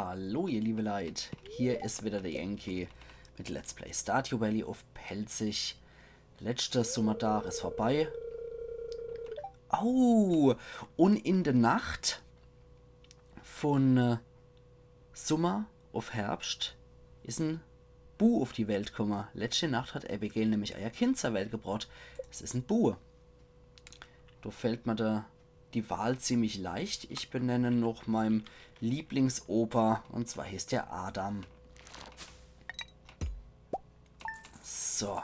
Hallo ihr liebe Leid, hier ist wieder der Yankee mit Let's Play Stardew Valley auf Pelzig. Letzter Sommertag ist vorbei. Oh, und in der Nacht von Sommer auf Herbst ist ein Bu auf die Welt gekommen. Letzte Nacht hat Abigail nämlich euer Kind zur Welt gebracht. Es ist ein Bu. Da fällt mir die Wahl ziemlich leicht. Ich benenne noch meinem Lieblingsopa, und zwar heißt der Adam. So,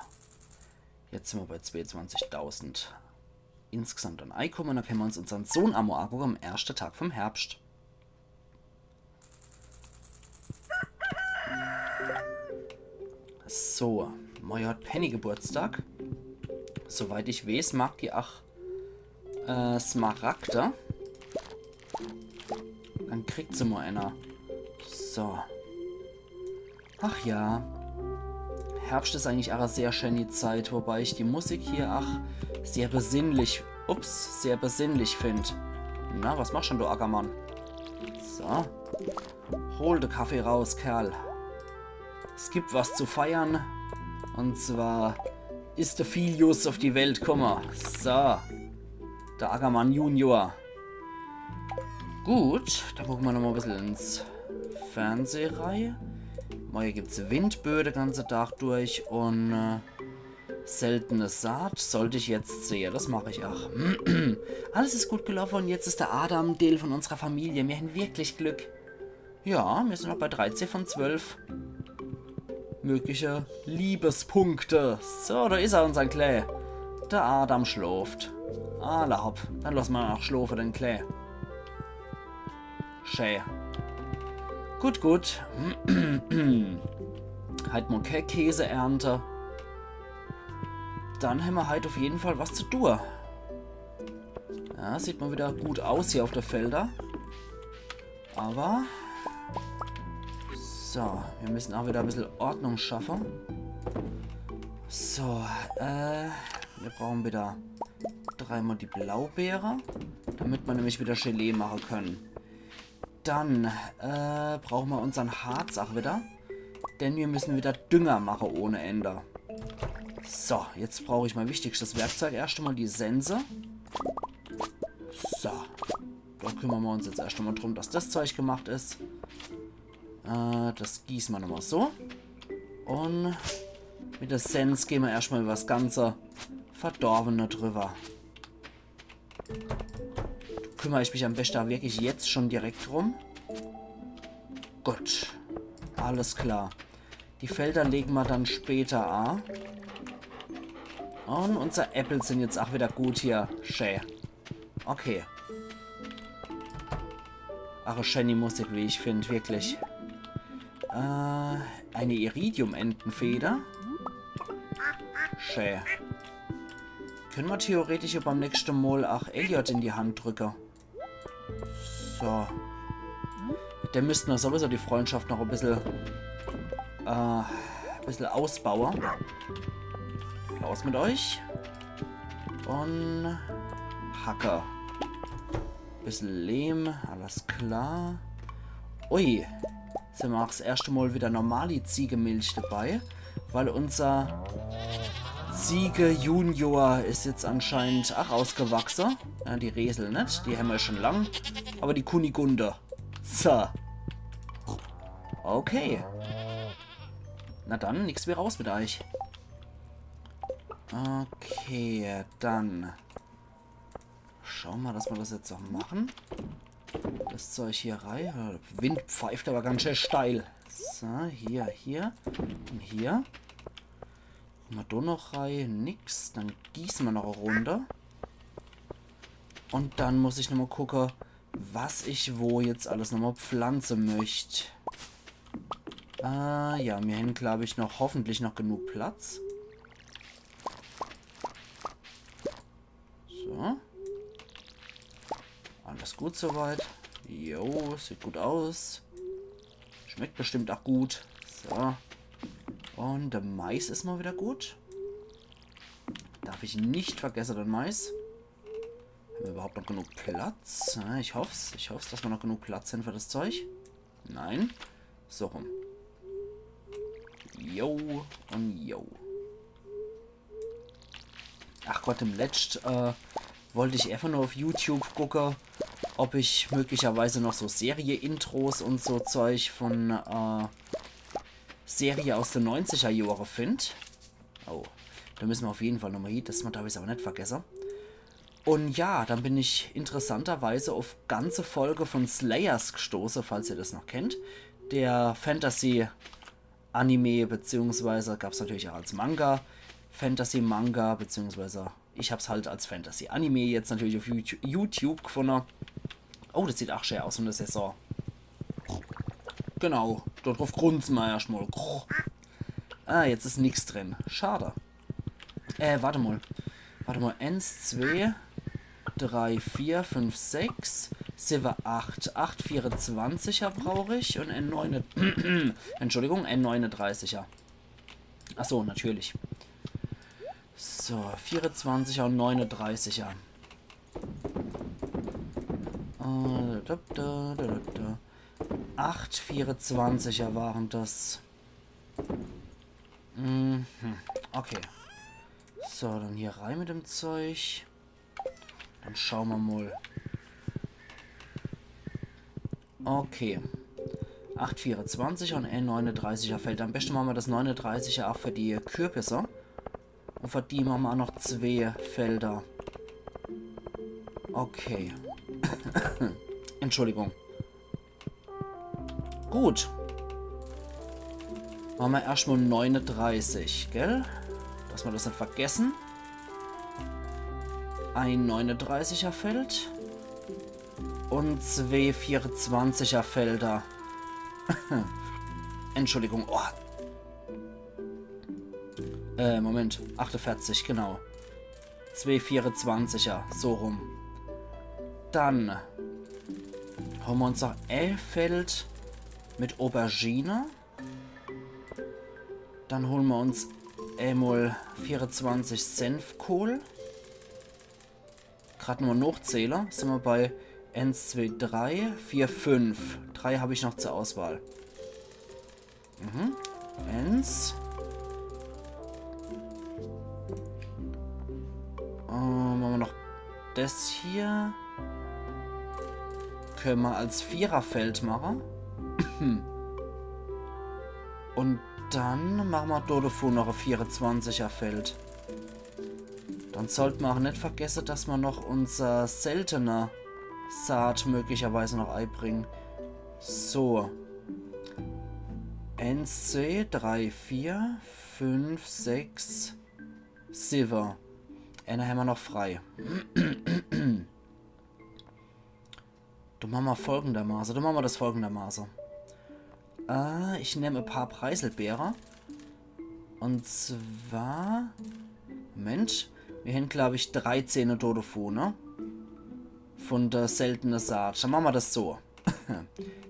jetzt sind wir bei 22.000 insgesamt an Einkommen. Dann können wir uns unseren Sohn Amor angucken am ersten Tag vom Herbst. So, Moja hat Penny Geburtstag. Soweit ich weiß, mag die auch Smaragde. Dann kriegt sie mal einer. So. Ach ja. Herbst ist eigentlich auch eine sehr schöne Zeit, wobei ich die Musik hier sehr besinnlich, sehr besinnlich finde. Na, was machst schon du, Ackermann? So. Hol den Kaffee raus, Kerl. Es gibt was zu feiern. Und zwar ist der Filius auf die Welt gekommen. So. Der Ackermann Junior. Gut, dann gucken wir noch mal ein bisschen ins Fernsehreihe. Morgen gibt es Windböe den ganzen Tag durch und seltene Saat sollte ich jetzt sehen. Das mache ich auch. Alles ist gut gelaufen und jetzt ist der Adam Teil von unserer Familie. Wir haben wirklich Glück. Ja, wir sind noch bei 13 von 12 mögliche Liebespunkte. So, da ist er, unser Klee. Der Adam schläft. Alle hopp. Dann lassen wir noch schlafen, den Klee. Schön. Gut, gut. Halt mal keine Käseernte. Dann haben wir halt auf jeden Fall was zu tun. Ja, sieht mal wieder gut aus hier auf der Felder. Aber so, wir müssen auch wieder ein bisschen Ordnung schaffen. So, wir brauchen wieder dreimal die Blaubeere, damit wir nämlich wieder Gelee machen können. Dann brauchen wir unseren Harz auch wieder, denn wir müssen wieder Dünger machen ohne Ende. So, jetzt brauche ich mein wichtigstes Werkzeug. Erst einmal die Sense. So, da kümmern wir uns jetzt erst einmal drum, dass das Zeug gemacht ist. Das gießen wir nochmal so. Und mit der Sense gehen wir erstmal über das ganze Verdorbene drüber. Kümmere ich mich am besten wirklich jetzt schon direkt drum. Gut. Alles klar. Die Felder legen wir dann später an. Und unsere Äpfel sind jetzt auch wieder gut hier. Schön. Okay. Ach, schöne Musik, wie ich finde, wirklich. Eine Iridium-Entenfeder. Schön. Können wir theoretisch beim nächsten Mal auch Elliot in die Hand drücken. So. Der müssten wir sowieso die Freundschaft noch ein bisschen ausbauen. Raus mit euch. Und Hacker. Bisschen Lehm, alles klar. Ui. Sind wir auch das erste Mal wieder normale Ziegemilch dabei, weil unser Ziege Junior ist jetzt anscheinend auch ausgewachsen. Ja, die Resel nicht, die haben wir schon lang. Aber die Kunigunde. So. Okay. Na dann, nichts mehr raus mit euch. Okay, dann schauen wir, dass wir das jetzt noch machen. Das Zeug hier rein. Wind pfeift aber ganz schön steil. So, hier und hier. Machen wir da noch rein. Nix. Dann gießen wir noch eine Runde. Und dann muss ich nochmal gucken, was ich wo jetzt alles nochmal pflanzen möchte. Ja, wir haben, glaube ich, noch hoffentlich noch genug Platz. So. Alles gut soweit. Jo, sieht gut aus. Schmeckt bestimmt auch gut. So. Und der Mais ist mal wieder gut. Darf ich nicht vergessen, den Mais. Haben wir überhaupt noch genug Platz? Ja, ich hoffe es, dass wir noch genug Platz haben für das Zeug. Nein. So rum. Jo und jo. Ach Gott, im Letzt wollte ich einfach nur auf YouTube gucken, ob ich möglicherweise noch so Serie-Intros und so Zeug von Serie aus den 90er Jahren finde. Oh, da müssen wir auf jeden Fall nochmal hin, das darf ich aber nicht vergessen. Und ja, dann bin ich interessanterweise auf ganze Folge von Slayers gestoßen, falls ihr das noch kennt. Der Fantasy-Anime, beziehungsweise gab es natürlich auch als Manga. Fantasy-Manga, beziehungsweise ich habe es halt als Fantasy-Anime jetzt natürlich auf YouTube gefunden. Oh, das sieht auch schön aus von der Saison. Genau, dort drauf grunzen wir erstmal. Ah, jetzt ist nichts drin. Schade. Warte mal. 1, 2, 3, 4, 5, 6, 7, 8. 8 24er brauche ich und N9. Entschuldigung, N39er. Achso, natürlich. So, 24er und 39er. 8 24er waren das. Okay. So, dann hier rein mit dem Zeug. Dann schauen wir mal. Okay. 8 24er und N39er fällt. Am besten machen wir das 39er auch für die Kürbisse. Und für die machen wir auch noch 2 Felder. Okay. Entschuldigung. Gut. Machen wir erstmal 39, gell? Dass wir das nicht vergessen. Ein 39er Feld. Und 2 24er Felder. Entschuldigung. Oh. Moment. 48, genau. 2 24er. So rum. Dann haben wir uns noch Feld mit Aubergine. Dann holen wir uns einmal 24 Senfkohl. Gerade nur Nachzähler. Sind wir bei 1, 2, 3, 4, 5. 3 habe ich noch zur Auswahl. 1. Machen wir noch das hier. Können wir als Viererfeld machen. Und dann machen wir dort davor noch ein 24er Feld. Dann sollten wir auch nicht vergessen, dass wir noch unser seltener Saat möglicherweise noch einbringen. So. 1, 2, 3, 4, 5, 6, 7. Einen haben wir noch frei. Dann machen wir das folgendermaßen. Ich nehme ein paar Preiselbeere. Und zwar... Moment. Wir haben, glaube ich, 13 Tofu, ne? Von der seltenen Saat. Dann machen wir das so.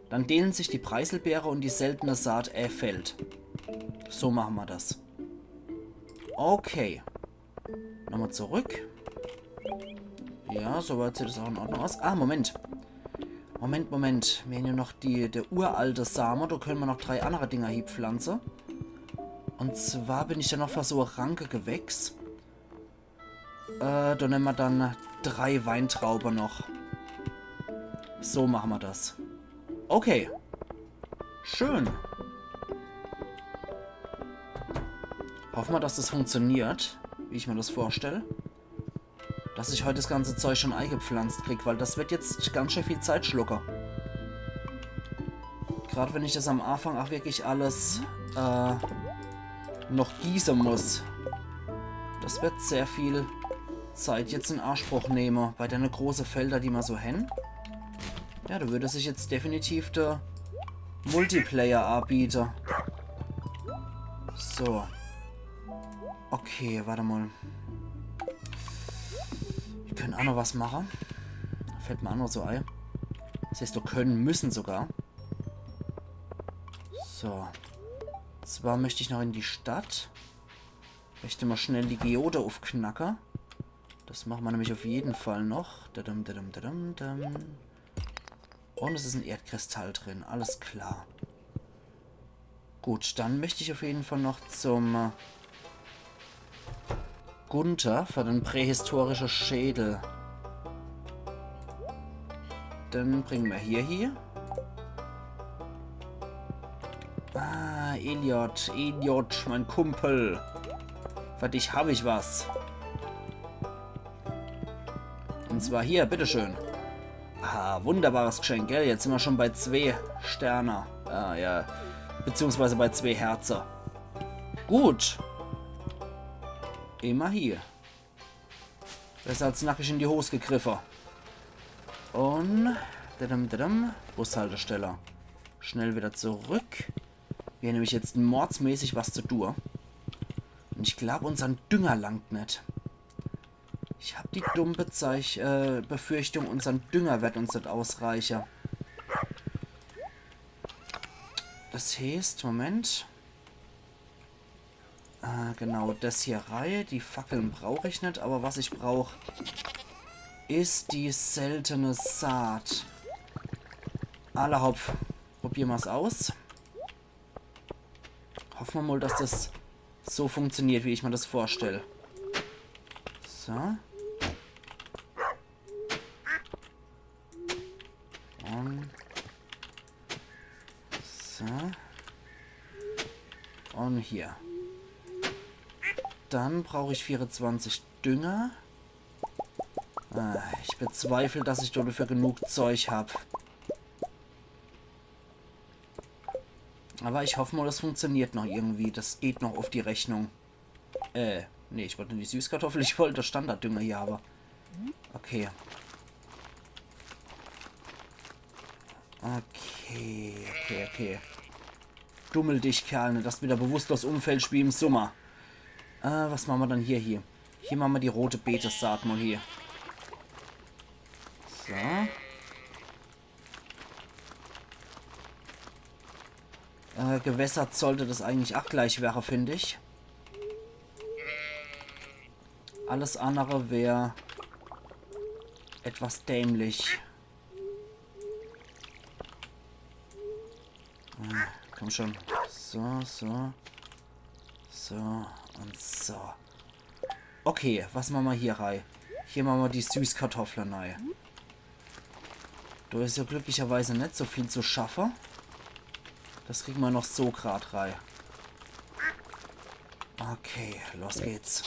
Dann dehnen sich die Preiselbeere und die seltene Saat fällt. So machen wir das. Okay. Nochmal zurück. Ja, soweit sieht es auch in Ordnung aus. Ah, Moment. Moment. Wir haben hier noch der uralte Samen. Da können wir noch 3 andere Dinger hier pflanzen. Und zwar bin ich dann noch für so ein Rankegewächs. Da nehmen wir dann 3 Weintrauben noch. So machen wir das. Okay. Schön. Hoffen wir, dass das funktioniert, wie ich mir das vorstelle. Dass ich heute das ganze Zeug schon eingepflanzt kriege, weil das wird jetzt ganz schön viel Zeit schlucken. Gerade wenn ich das am Anfang auch wirklich alles noch gießen muss. Das wird sehr viel Zeit jetzt in Anspruch nehmen bei den großen Felder, die wir so haben. Ja, da würde sich jetzt definitiv der Multiplayer anbieten. So. Okay, warte mal. Wir können auch noch was machen. Fällt mir auch noch so ein. Das heißt, wir können müssen sogar. So. Zwar möchte ich noch in die Stadt. Möchte mal schnell die Geode aufknacken. Das machen wir nämlich auf jeden Fall noch. Und es ist ein Erdkristall drin. Alles klar. Gut, dann möchte ich auf jeden Fall noch zum Gunther für den prähistorischen Schädel. Dann bringen wir hier. Ah, Elliot, mein Kumpel. Für dich habe ich was. Und zwar hier, bitteschön. Ah, wunderbares Geschenk, gell? Jetzt sind wir schon bei 2 Sterne. Ah, ja. Beziehungsweise bei 2 Herzen. Gut. Immer hier. Besser als nackig in die Hose gegriffen. Und... Bushaltestelle. Schnell wieder zurück. Wir haben nämlich jetzt mordsmäßig was zu tun. Und ich glaube, unseren Dünger langt nicht. Ich habe die dumme Befürchtung, unseren Dünger wird uns nicht ausreichen. Das heißt, Moment. Genau, das hier Reihe. Die Fackeln brauche ich nicht, aber was ich brauche, ist die seltene Saat. Alle hopp. Probieren wir es aus. Hoffen wir mal, dass das so funktioniert, wie ich mir das vorstelle. So. Und so. Und hier. Dann brauche ich 24 Dünger. Ich bezweifle, dass ich dafür genug Zeug habe. Aber ich hoffe mal, das funktioniert noch irgendwie. Das geht noch auf die Rechnung. Nee, ich wollte nicht die Süßkartoffel, ich wollte Standarddünger hier, aber... Okay. Okay. Dummel dich, Kerl, ne, dass du wieder bewusstlos umfällst wie im Sommer. Was machen wir dann hier? Hier machen wir die rote Beete-Saat mal hier. So. Gewässert sollte das eigentlich auch gleich wäre, finde ich. Alles andere wäre etwas dämlich. Komm schon. So und so. Okay, was machen wir hier rein? Hier machen wir die Süßkartoffeln rein. Da ist ja glücklicherweise nicht so viel zu schaffen. Das kriegen wir noch so gerade rein. Okay, los geht's.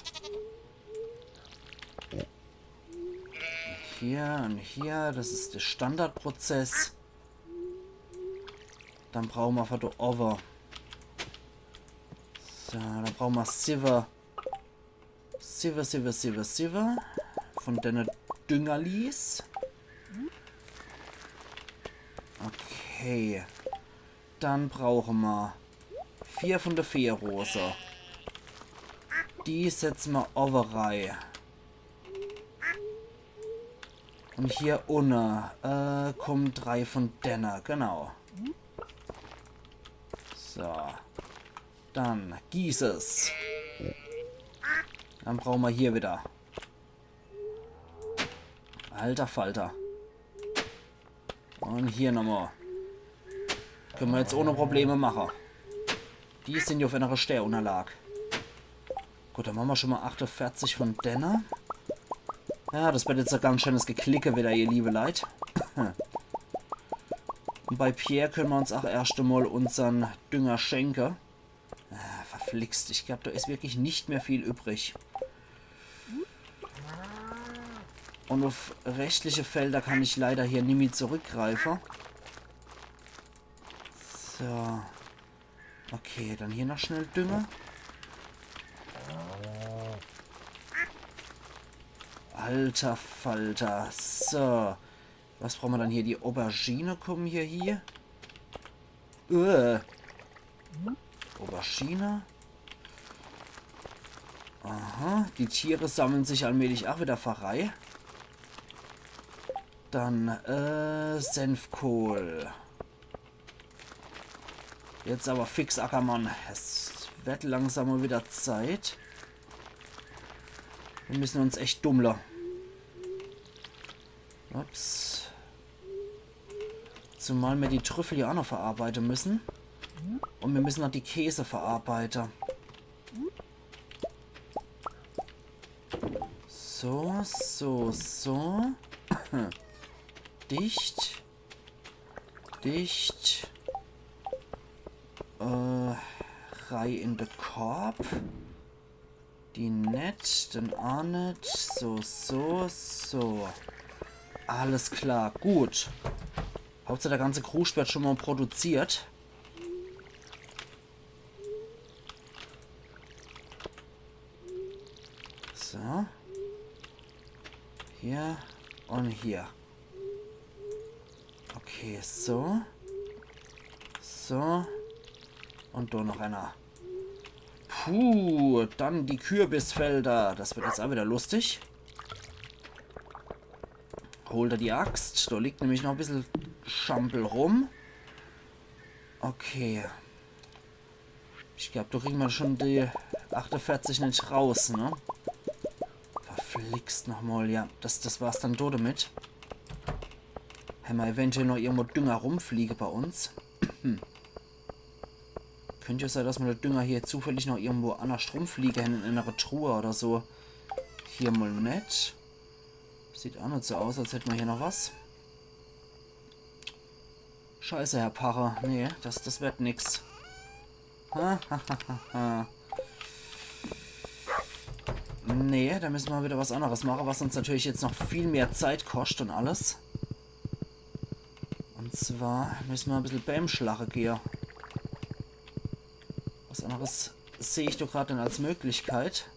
Hier und hier, das ist der Standardprozess. Dann brauchen wir für die Over. So, dann brauchen wir Siver. Siver. Von deiner Düngerlis. Okay. Dann brauchen wir 4 von der Feenrose. Die setzen wir over rein. Und hier unten kommen 3 von Denner, genau. So. Dann gieß es. Dann brauchen wir hier wieder. Alter Falter. Und hier nochmal. Können wir jetzt ohne Probleme machen. Die sind ja auf einer Sternunterlag. Gut, dann machen wir schon mal 48 von Denner. Ja, das wird jetzt ein ganz schönes Geklicke wieder, ihr liebe Leid. Und bei Pierre können wir uns auch erst einmal unseren Dünger schenken. Verflixt, ich glaube, da ist wirklich nicht mehr viel übrig. Und auf rechtliche Felder kann ich leider hier nicht mehr zurückgreifen. So. Okay, dann hier noch schnell Dünger. Alter Falter. So. Was brauchen wir dann hier? Die Aubergine kommen hier. Aubergine. Aha. Die Tiere sammeln sich allmählich auch wieder Pfarrei. Dann, Senfkohl. Jetzt aber fix, Ackermann. Es wird langsam mal wieder Zeit. Wir müssen uns echt dummler. Ups. Zumal wir die Trüffel ja auch noch verarbeiten müssen. Und wir müssen noch die Käse verarbeiten. So, so, so. Dicht. Dicht. Reihe in den Korb. Die nett, den auch nicht. So, so, so. Alles klar, gut. Hauptsache der ganze Krug wird schon mal produziert. So. Hier und hier. Okay, so. So. Und da noch einer. Puh, dann die Kürbisfelder. Das wird jetzt auch wieder lustig. Holt er die Axt. Da liegt nämlich noch ein bisschen Schampel rum. Okay. Ich glaube, da kriegen wir schon die 48 nicht raus, ne? Verflixt nochmal, ja. Das war's dann dort damit. Haben wir eventuell noch irgendwo Dünger rumfliege bei uns. Könnte ja sein, dass wir der Dünger hier zufällig noch irgendwo an der Stromfliege in einer Truhe oder so. Hier mal nett. Sieht auch nicht so aus, als hätten wir hier noch was. Scheiße, Herr Pacher. Nee, das wird nix. Nee, da müssen wir wieder was anderes machen, was uns natürlich jetzt noch viel mehr Zeit kostet und alles. Und zwar müssen wir ein bisschen Bämschlache gehen. Was anderes sehe ich doch gerade als Möglichkeit,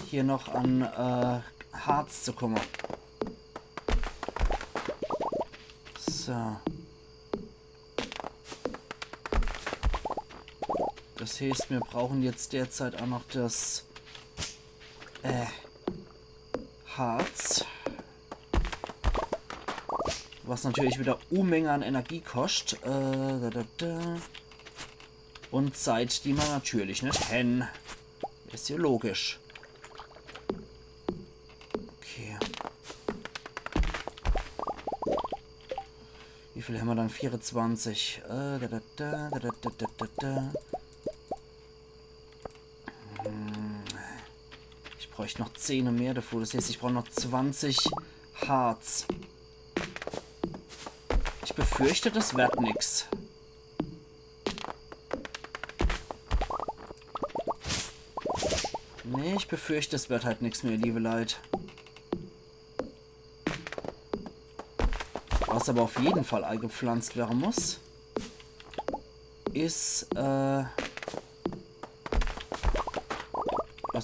hier noch an Harz zu kommen. So. Das heißt, wir brauchen jetzt derzeit auch noch das Harz. Was natürlich wieder Unmenge an Energie kostet. Und Zeit, die man natürlich nicht kennen. Ist ja logisch. Okay. Wie viel haben wir dann? 24. Ich bräuchte noch 10 und mehr davor. Das heißt, ich brauche noch 20 Harz. Ich befürchte, das wird nix. Nee, ich befürchte, es wird halt nichts mehr, liebe Leute. Was aber auf jeden Fall eingepflanzt werden muss, ist, was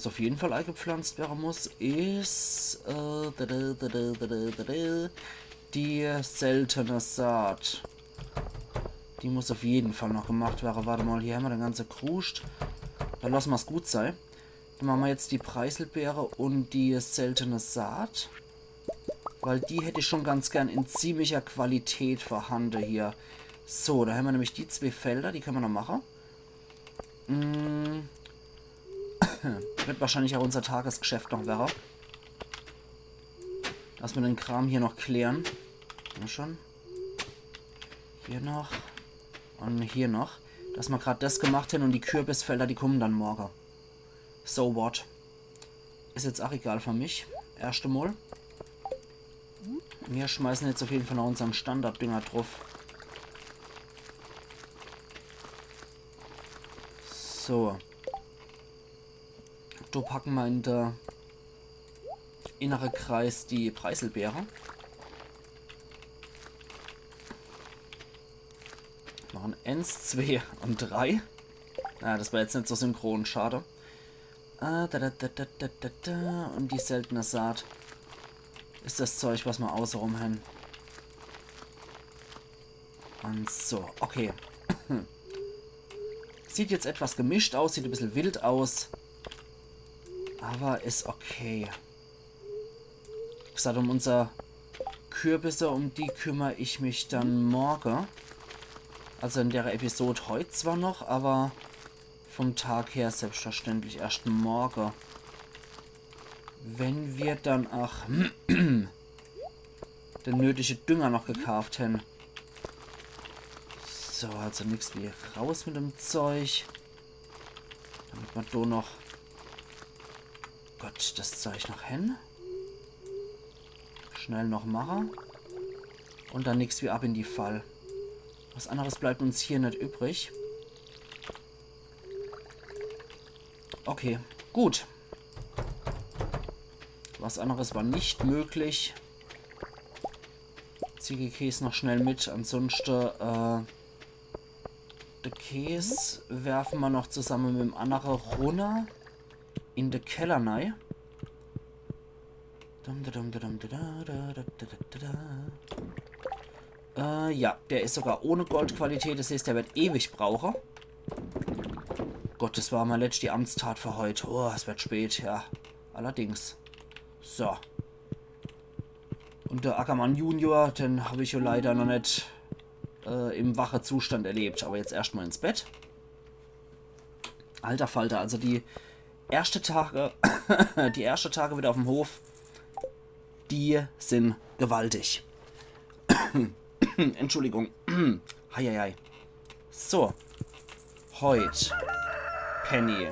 auf jeden Fall eingepflanzt werden muss, ist, die seltene Saat. Die muss auf jeden Fall noch gemacht werden. Warte mal, hier haben wir den ganzen Kruscht. Dann lassen wir es gut sein. Dann machen wir jetzt die Preiselbeere und die seltene Saat. Weil die hätte ich schon ganz gern in ziemlicher Qualität vorhanden hier. So, da haben wir nämlich die 2 Felder, die können wir noch machen. Wird wahrscheinlich auch unser Tagesgeschäft noch werden. Lass wir den Kram hier noch klären. Ja, schon. Hier noch. Und hier noch. Dass wir gerade das gemacht haben und die Kürbisfelder, die kommen dann morgen. So what? Ist jetzt auch egal für mich. Erste Mal. Wir schmeißen jetzt auf jeden Fall noch unseren Standarddünger drauf. So. Da packen wir in der innere Kreis die Preiselbeere. Machen 1, 2 und 3. Ah, das war jetzt nicht so synchron, schade. Und die seltene Saat ist das Zeug, was wir außenrum haben. Und so, okay. Sieht jetzt etwas gemischt aus, sieht ein bisschen wild aus. Aber ist okay. Wie gesagt, um unser Kürbisse, um die kümmere ich mich dann morgen. Also in der Episode heute zwar noch, aber vom Tag her selbstverständlich erst morgen. Wenn wir dann auch den nötigen Dünger noch gekauft hätten. So, also nichts wie raus mit dem Zeug. Damit man da noch... Gott, das Zeug noch hin. Schnell noch machen. Und dann nichts wie ab in die Fall. Was anderes bleibt uns hier nicht übrig. Okay, gut. Was anderes war nicht möglich. Ziegelkäse noch schnell mit. Ansonsten, den Käse werfen wir noch zusammen mit dem anderen runter in den Keller rein. Ja, der ist sogar ohne Goldqualität. Das heißt, der wird ewig brauchen. Gott, das war mal letztlich die Amtstat für heute. Oh, es wird spät, ja. Allerdings. So. Und der Ackermann Junior, den habe ich ja leider noch nicht im wachen Zustand erlebt. Aber jetzt erstmal ins Bett. Alter Falter, also die ersten Tage wieder auf dem Hof, die sind gewaltig. Entschuldigung. Heieiei. So. Heute. Penny.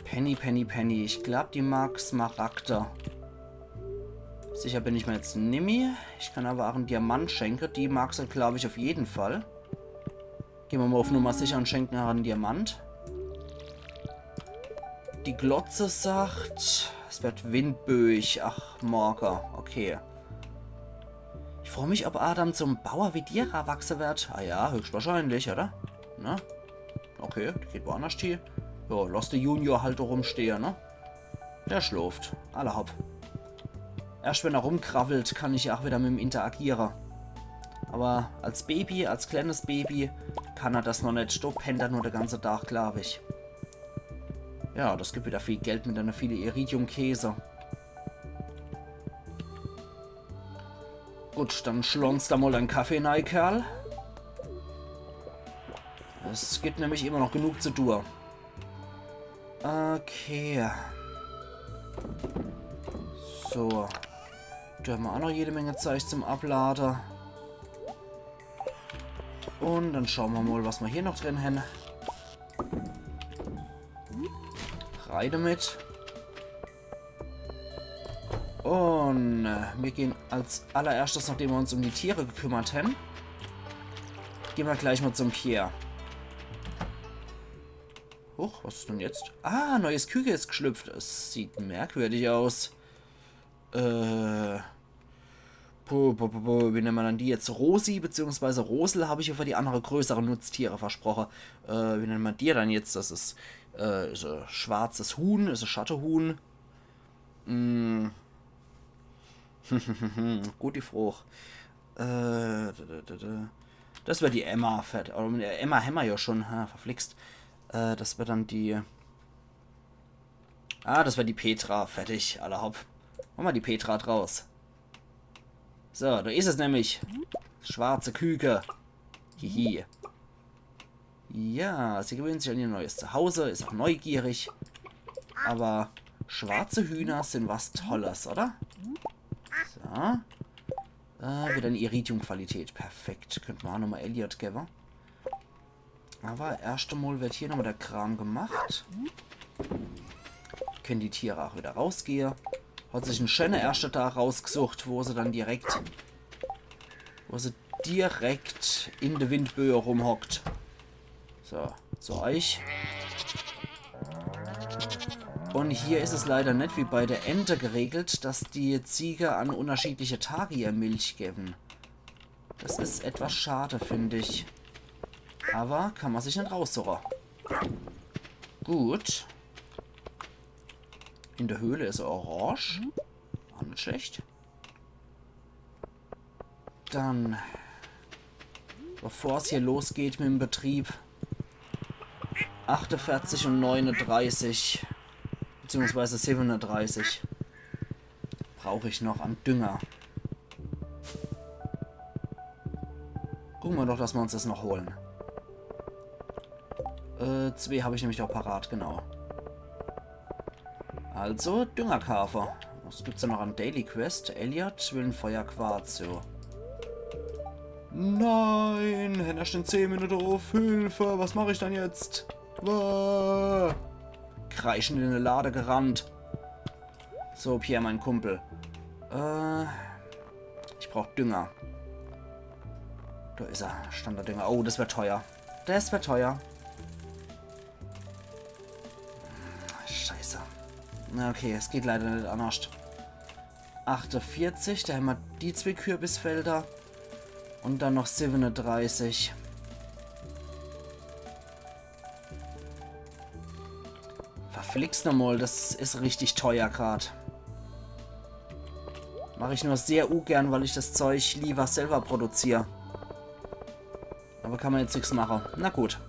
Penny. Ich glaube, die mag Smaragde. Sicher bin ich mir jetzt nimmi. Ich kann aber auch einen Diamant schenken. Die mag sie, glaube ich, auf jeden Fall. Gehen wir mal auf Nummer sicher und schenken einen Diamant. Die Glotze sagt, es wird windböig. Ach, morgen. Okay. Ich freue mich, ob Adam zum Bauer wie dir wachsen wird. Ah ja, höchstwahrscheinlich, oder? Na? Okay, die geht woanders hin. Ja, lass den Junior halt rumstehen, ne? Der schläft. Alle hopp. Erst wenn er rumkrabbelt, kann ich auch wieder mit ihm interagieren. Aber als Baby, als kleines Baby, kann er das noch nicht. Da pennt er nur den ganzen Tag, glaube ich. Ja, das gibt wieder viel Geld mit einer viele Iridium-Käse. Gut, dann schlonzt da mal einen Kaffee rein, Kerl. Es gibt nämlich immer noch genug zu tun. Okay. So. Da haben wir auch noch jede Menge Zeug zum Abladen. Und dann schauen wir mal, was wir hier noch drin haben. Rein damit. Und wir gehen als allererstes, nachdem wir uns um die Tiere gekümmert haben, gehen wir gleich mal zum Pierre. Huch, was ist denn jetzt? Ah, neues Küke ist geschlüpft. Es sieht merkwürdig aus. Wie nennt man dann die jetzt? Rosi bzw. Rosel habe ich ja für die andere größere Nutztiere versprochen. Wie nennt man die dann jetzt? Das ist ein schwarzes Huhn, ist ein Schattenhuhn. Gut, die Frucht. Das wäre die Emma. Emma haben wir ja schon. Verflixt. Das wäre dann die... das wäre die Petra. Fertig. Alle hopp. Machen wir die Petra draus. So, da ist es nämlich. Schwarze Küke. Hihi. Ja, sie gewöhnt sich an ihr neues Zuhause. Ist auch neugierig. Aber schwarze Hühner sind was Tolles, oder? So. Wieder eine Iridium-Qualität. Perfekt. Könnten wir auch nochmal Elliot geben. Aber erst einmal wird hier nochmal der Kram gemacht. Können die Tiere auch wieder rausgehen. Hat sich ein schöner erster Tag rausgesucht, wo sie dann direkt in der Windböe rumhockt. So, zu euch. Und hier ist es leider nicht wie bei der Ente geregelt, dass die Ziege an unterschiedliche Tage ihr Milch geben. Das ist etwas schade, finde ich. Aber kann man sich nicht raussuchen. Gut. In der Höhle ist er orange. Auch nicht schlecht. Dann, bevor es hier losgeht mit dem Betrieb, 48 und 39, beziehungsweise 37, brauche ich noch an Dünger. Gucken wir doch, dass wir uns das noch holen. 2 habe ich nämlich auch parat, genau. Also, Düngerkafer. Was gibt's da noch an Daily Quest? Elliot will ein Feuerquarz, so. Nein, Henna steht 10 Minuten auf. Hilfe, was mache ich dann jetzt? Kreischend in eine Lade gerannt. So, Pierre, mein Kumpel. Ich brauche Dünger. Da ist er, Standarddünger. Oh, das wird teuer. Das wird teuer. Scheiße. Na okay, es geht leider nicht anders. 48, da haben wir die 2 Kürbisfelder. Und dann noch 37. Verflixt nochmal, das ist richtig teuer gerade. Mache ich nur sehr ungern, weil ich das Zeug lieber selber produziere. Aber kann man jetzt nichts machen. Na gut.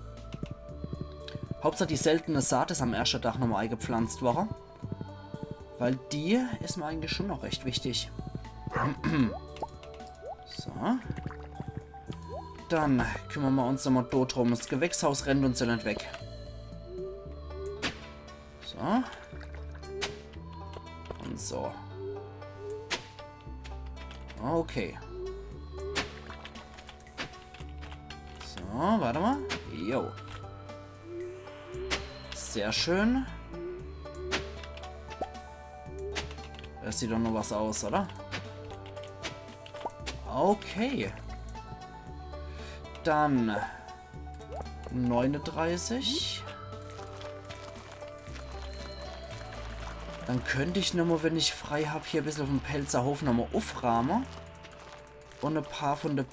Hauptsache die seltene Saat ist am ersten Tag nochmal eingepflanzt worden. Weil die ist mir eigentlich schon noch recht wichtig. So. Dann kümmern wir uns nochmal dort drum. Das Gewächshaus rennt uns ja nicht weg. So. Und so. Okay. So, warte mal. Jo. Sehr schön. Das sieht doch nur was aus, oder? Okay. Dann 39. Dann könnte ich nochmal, wenn ich frei habe, hier ein bisschen auf dem Pelzerhof nochmal aufrahmen. Und ein paar von der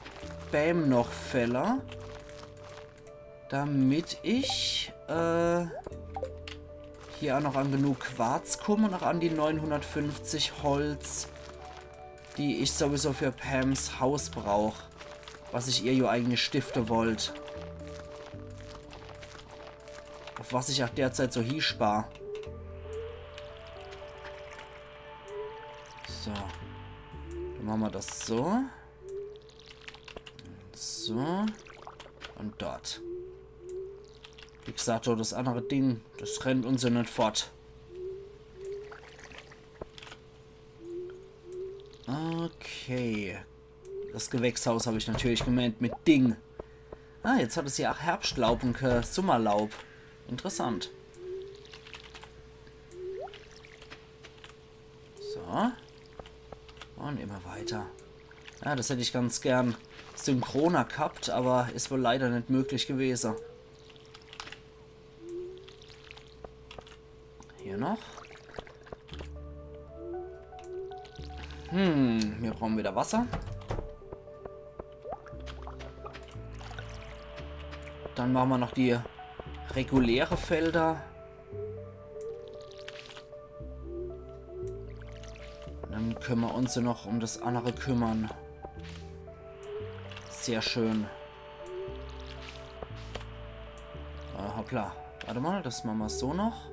Bäm noch fäller. Damit ich hier auch noch an genug Quarz komme und auch an die 950 Holz, die ich sowieso für Pams Haus brauche. Was ich ihr ja eigentlich stiften wollte. Auf was ich auch derzeit so hier spare. So. Dann machen wir das so. So. Und dort. Wie gesagt, das andere Ding, das rennt uns ja nicht fort. Okay. Das Gewächshaus habe ich natürlich gemeint mit Ding. Ah, jetzt hat es ja auch Herbstlaub und Sommerlaub. Interessant. So. Und immer weiter. Ja, das hätte ich ganz gern synchroner gehabt, aber ist wohl leider nicht möglich gewesen. Hier noch. Wir brauchen wieder Wasser. Dann machen wir noch die reguläre Felder. Dann können wir uns ja noch um das andere kümmern. Sehr schön. Hoppla. Warte mal, das machen wir so noch.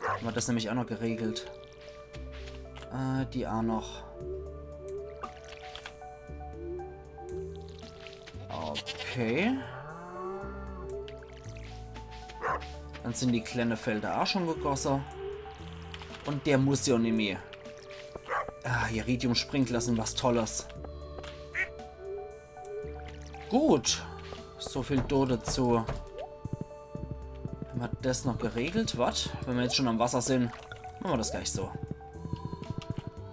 Haben wir das nämlich auch noch geregelt. Die auch noch. Okay. Dann sind die kleinen Felder auch schon gegossen. Und der muss ja nicht mehr. Iridium Sprinkler sind was Tolles. Gut. So viel dazu. Haben wir das noch geregelt? Was? Wenn wir jetzt schon am Wasser sind, machen wir das gleich so.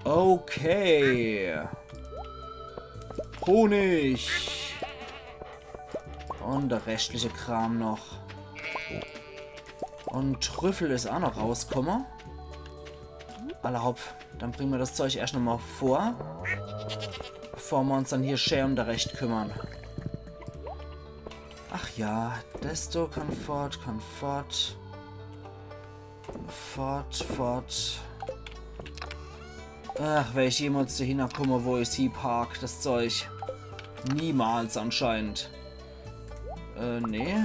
Okay. Honig. Und der restliche Kram noch. Und Trüffel ist auch noch rausgekommen. Allerhaupt, dann bringen wir das Zeug erst nochmal vor. Bevor wir uns dann hier schön da recht kümmern. Ach ja, desto kann fort, kann fort. Fort. Ach, wenn ich jemals hier hinkomme, wo ich sie park, das Zeug. Niemals anscheinend. Nee.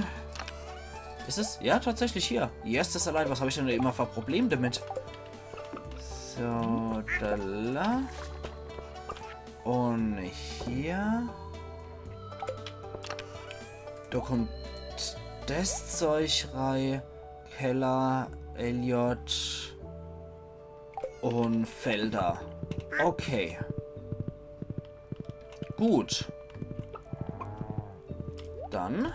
Ist es? Ja, tatsächlich hier. Yes, das allein. Was habe ich denn immer für Probleme damit? So, da. Und hier. Da kommt das Zeug rein. Keller, Elliot. Und Felder. Okay. Gut. Dann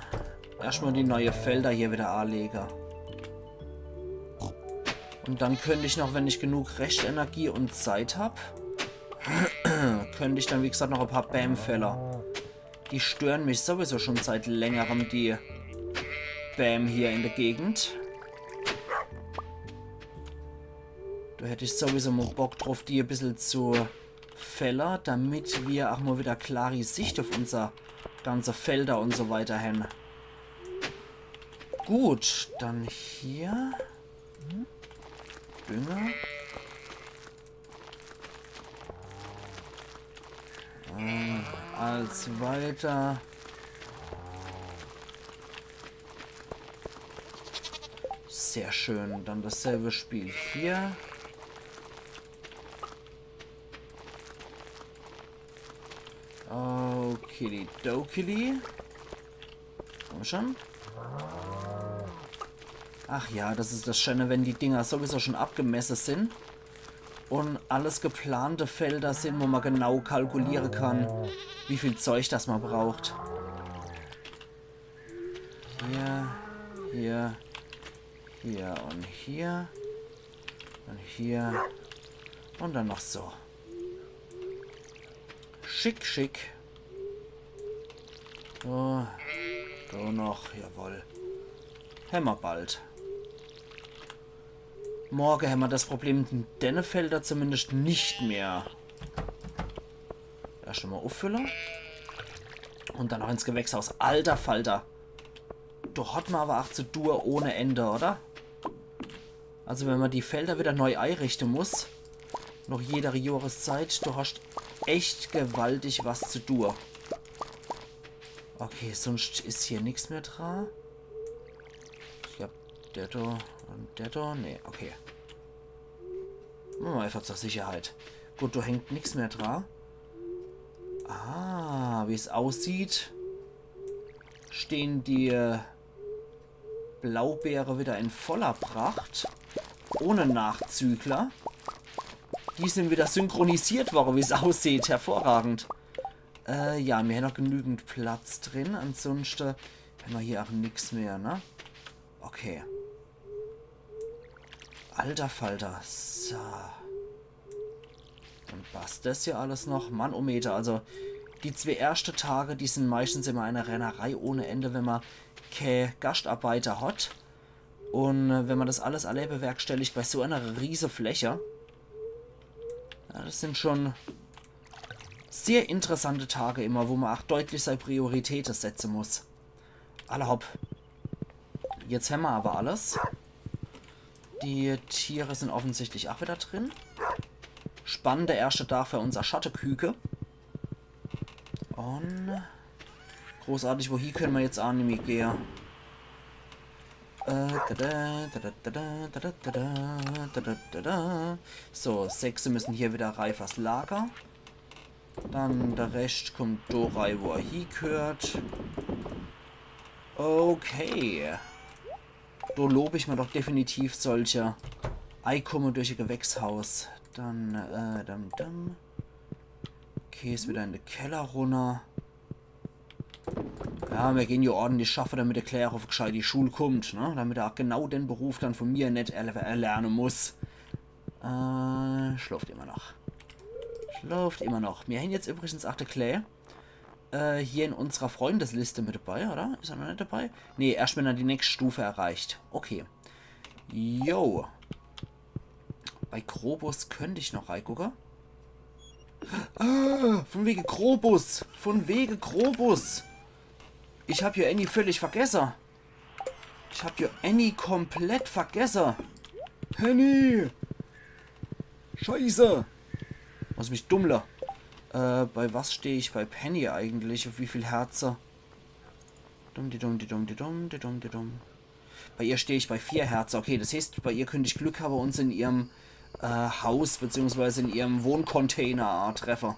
erstmal die neuen Felder hier wieder anlegen. Und dann könnte ich noch, wenn ich genug Rechtenergie und Zeit habe, könnte ich dann, wie gesagt, noch ein paar Bäm-Feller. Die stören mich sowieso schon seit längerem, die Bäm hier in der Gegend. Da hätte ich sowieso mal Bock drauf, die ein bisschen zu fällen, damit wir auch mal wieder klare Sicht auf unser ganze Felder und so weiter haben. Gut, dann hier Dünger. Als weiter. Sehr schön. Dann dasselbe Spiel hier. Okidokili. Komm schon. Ach ja, das ist das Schöne, wenn die Dinger sowieso schon abgemessen sind und alles geplante Felder sind, wo man genau kalkulieren kann, wie viel Zeug das man braucht. Hier, hier, hier und hier und hier und dann noch so. Schick, schick. So, so noch, jawohl. Haben wir bald. Morgen haben wir das Problem mit den Dennefelder zumindest nicht mehr. Erst mal auffüllen. Und dann noch ins Gewächshaus. Alter Falter. Da hat man aber auch zu tun ohne Ende, oder? Also wenn man die Felder wieder neu einrichten muss, noch jede Jahreszeit, du hast echt gewaltig was zu tun. Okay, sonst ist hier nichts mehr dran. Ich glaube, der da und der da. Nee, okay. Machen wir einfach zur Sicherheit. Gut, da hängt nichts mehr dran. Ah, wie es aussieht, stehen die Blaubeere wieder in voller Pracht. Ohne Nachzügler. Die sind wieder synchronisiert worden, wie es aussieht. Hervorragend. Ja, wir haben noch genügend Platz drin. Ansonsten haben wir hier auch nichts mehr, ne? Okay. Alter Falter. So. Und passt das hier alles noch? Manometer. Also, die 2 ersten Tage, die sind meistens immer eine Rennerei ohne Ende, wenn man keine Gastarbeiter hat. Und wenn man das alles alle bewerkstelligt bei so einer riesen Fläche. Ja, das sind schon sehr interessante Tage immer, wo man auch deutlich seine Prioritäten setzen muss. Alle hopp. Jetzt haben wir aber alles. Die Tiere sind offensichtlich auch wieder drin. Spannender erste Tag für unser Schattenküke. Und großartig, wohin können wir jetzt annehmen gehen? So, 6 müssen hier wieder reif als Lager. Dann der Rest kommt da rein, wo er hier gehört. Okay. Da lobe ich mir doch definitiv solche Einkommen durch ihr Gewächshaus. Dann, Okay, ist wieder in den Keller runter. Ja, wir gehen hier ordentlich schaffen, damit der Claire auf gescheit die Schule kommt, ne? Damit er auch genau den Beruf dann von mir nicht erlernen muss. Schläft immer noch. Schläft immer noch. Wir haben jetzt übrigens auch der Claire hier in unserer Freundesliste mit dabei, oder? Ist er noch nicht dabei? Ne, erst wenn er die nächste Stufe erreicht. Okay. Yo. Bei Krobus könnte ich noch reingucken. Ah, von wegen Krobus. Von wegen Krobus. Ich habe hier Annie völlig vergessen. Ich habe hier Annie komplett vergessen. Annie. Scheiße. Muss mich dummler. Bei was stehe ich bei Penny eigentlich? Auf wie viel Herzen? Dumm. Bei ihr stehe ich bei 4 Herzen. Okay, das heißt, bei ihr könnte ich Glück haben und uns in ihrem Haus bzw. in ihrem Wohncontainer treffen.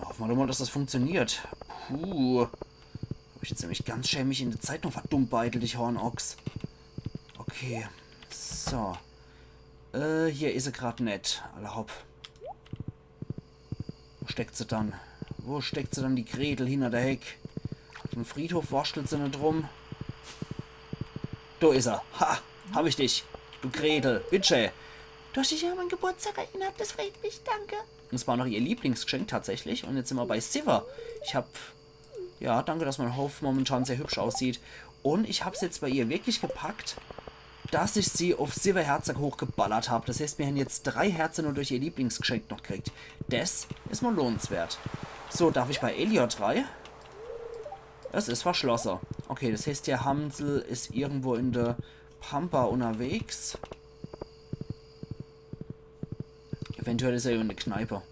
Hoffen wir doch mal, dass das funktioniert. Puh. Habe ich jetzt nämlich ganz schämig in der Zeit noch verdummt beitelt, ich Hornochs. Okay. So. Hier ist sie gerade nicht. Alle hopp. Wo steckt sie dann? Wo steckt sie dann, die Gretel, hinter der Heck? Auf dem Friedhof wurschtelt sie nicht rum. Da ist er. Ha! Hab ich dich. Du Gretel. Bitte. Du hast dich ja an meinen Geburtstag erinnert. Das freut mich. Danke. Und es war noch ihr Lieblingsgeschenk tatsächlich. Und jetzt sind wir bei Sivir. Ich hab... Ja, danke, dass mein Hof momentan sehr hübsch aussieht. Und ich hab's jetzt bei ihr wirklich gepackt, dass ich sie auf Sivir Herzog hochgeballert habe. Das heißt, wir haben jetzt 3 Herzen nur durch ihr Lieblingsgeschenk noch gekriegt. Das ist mal lohnenswert. So, darf ich bei Elliot 3? Es ist verschlossen. Okay, das heißt, der Hamsel ist irgendwo in der Pampa unterwegs. Eventuell ist er in der Kneipe.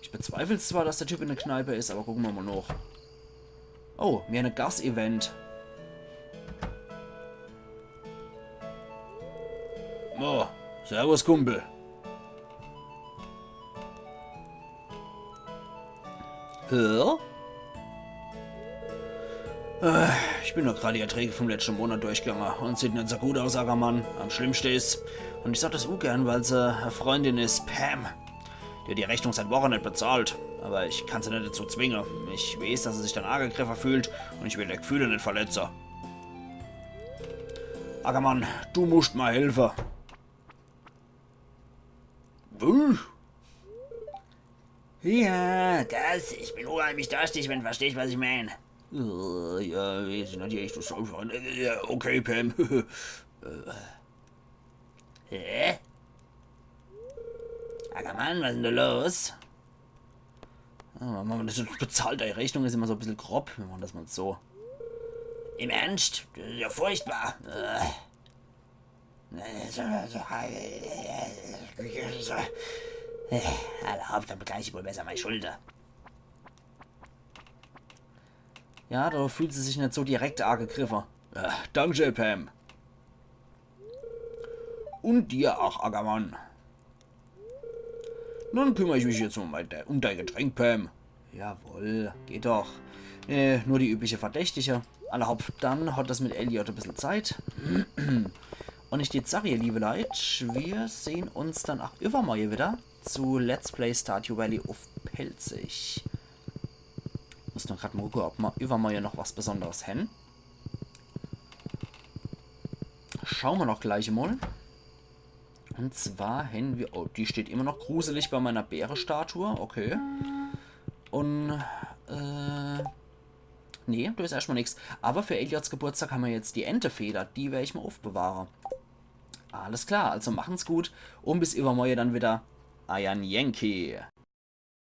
Ich bezweifle zwar, dass der Typ in der Kneipe ist, aber gucken wir mal noch. Oh, mir ein Gas-Event. Oh, servus, Kumpel. Hör? Ich bin doch gerade die Erträge vom letzten Monat durchgegangen und sieht nicht so gut aus, Ackermann. Am schlimmsten ist, und ich sag das auch gern, weil sie eine Freundin ist, Pam, die die Rechnung seit Wochen nicht bezahlt. Aber ich kann sie nicht dazu zwingen. Ich weiß, dass sie sich dann angegriffen fühlt und ich will die Gefühle nicht verletzen. Ackermann, du musst mal helfen. Ja, das. Ich bin unheimlich durstig, wenn du verstehst, was ich meine. Ja, wir sind natürlich echt so. Okay, Pam. Hä? Ackermann, was ist denn da los? Das ist bezahlt, die Rechnung ist immer so ein bisschen grob, wenn man das mal so. Im Ernst? Das ist ja furchtbar. Erlaubt, dann begleiche ich wohl besser meine Schulter. Ja, da fühlt sie sich nicht so direkt angegriffen. Danke, Pam. Und dir auch, Ackermann. Dann kümmere ich mich jetzt um dein Getränk, Pam. Jawohl, geht doch. Nur die übliche Verdächtige. Allerhaupt, dann hat das mit Elliot ein bisschen Zeit. Und ich die Sache, ihr liebe Leute, wir sehen uns dann auch übermorgen wieder zu Let's Play Stardew Valley auf Pelzig. Muss noch gerade mal gucken, ob wir übermorgen noch was Besonderes haben. Schauen wir noch gleich mal. Und zwar haben wir... Oh, die steht immer noch gruselig bei meiner Bärenstatue. Okay. Und... Nee, da ist erstmal nichts. Aber für Elliots Geburtstag haben wir jetzt die Entefeder. Die werde ich mal aufbewahren. Alles klar, also machen's gut. Und bis übermorgen dann wieder. Ayan Yankee.